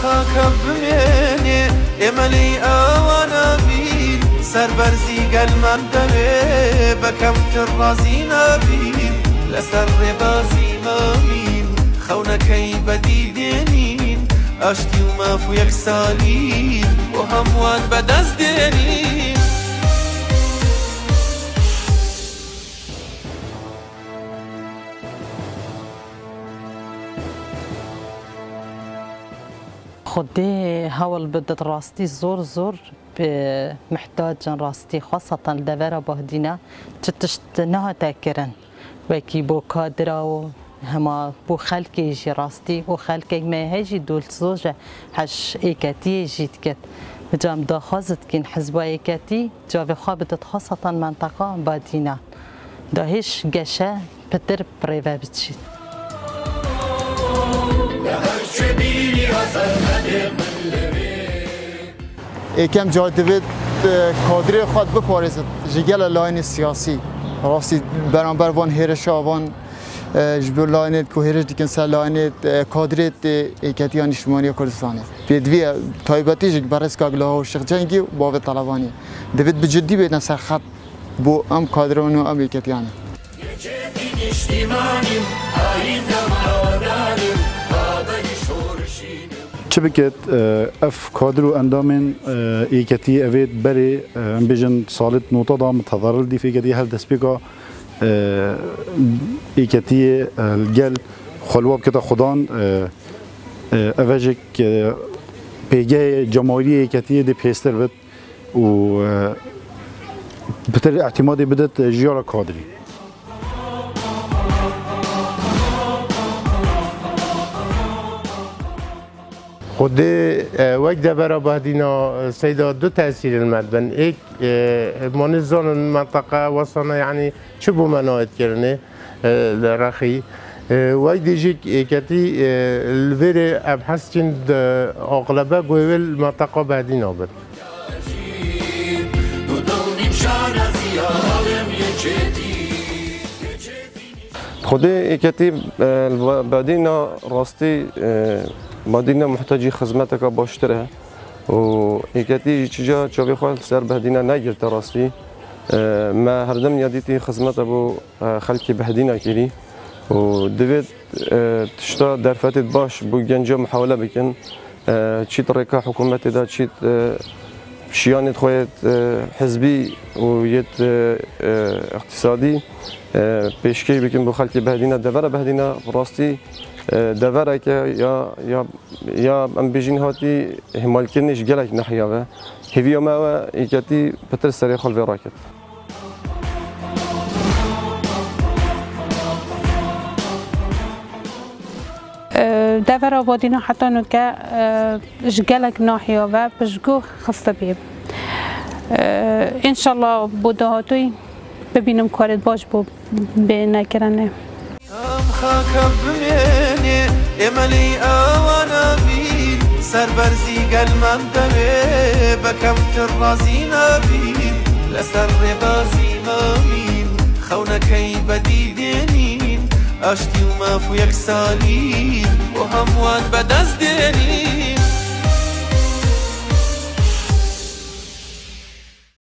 خاکە بمێنێ ئێمە لێی ئەوانە بین سەربەرزی گەلمان دەوێ بەکەمتر ڕازی نابین لەسەر ڕێبازی مامین خەونەکەی بەدی دێنین ئاشتی و ماف و یەکسالین بۆ هەمووان بەدەست دێنین خودی هول بدت راستی زور زور به محتاجن راستی خاصة لدورة بهدينا تشت نها تاكرن وكي بو كادرا و هما بو خلق يجي راستي و خلق ما هيجي دول زوجة حش ايكاتي يجي تكت جام دا خازت كين حزبا ايكاتي جاوي خابدت خاصة منطقة بهدينا دا هيش قشا بدر بريفا بتشيت یکم جای دوید کادری خود بپارزد جگل لاین سیاسی راستی برانبر وان هرش آوان جبر لاین که هرش دیکن سر لاین کادری ایکتیان اجتماعی کردستانی بیدوی تایباتی جگ برس که اگلها و شیخ جنگی و باوی طلبانی دوید بجدی بیدن سر خط بو ام کادران و ام ایکتیانی چه بکت اف کادر و اندامن ایکتی اوید بری بیشتر سالت نوتا دام تضرر دی فیکتی هل دسپیکا ایکتی الجل خلواب کتا خدان اوجک پیجای جمهوری ایکتی دی پیستر بد و بتر اعتمادی بدت جیار کادری خود وقت دبر بهدینا سیدا دو تأثیر المدبن ایک منظم منطقه وصلنا يعني چه بو مناعت کرنه رخی وقت دیجی کتی الویر ابحث چند اغلبه گویل منطقه بهدینا بد خود ایکتی بهدینا راستی مادینا محتاجی خدمتك باشتره و ایکتی چجا چوبی خال سر بهدینا نگرت راستی ما هردم یادیتی خدمت ابو خلکی بهدینا کری و دوید تشتا درفتت باش بو گنجا محاوله بکن چی طریقه حکومت دا چی شیانت خواهد حزبی و یت اقتصادی پیشکی بکن بو خلکی بهدینا دوره بهدینا راستی دوره که یا ام بیجین هاتی همال کنیش گلک نحیا و هیویا ما و ایکتی پتر سری خال و راکت دوره بادینا حتی نکه جگلک نحیا و بجگو خسته بیم انشالله بودهاتوی ببینم کارت باش بو به نکرنه خاکە بمێنێ ئێمە لێی ئەوانە بین سەربەرزی گەلمان دەوێ بەکەمتر ڕازی نابین لەسەر ڕێبازی مامین خەونەکەی بەدی دێنین ئاشتی و ماف و یەکسالین بۆ هەمووان بەدەست دێنین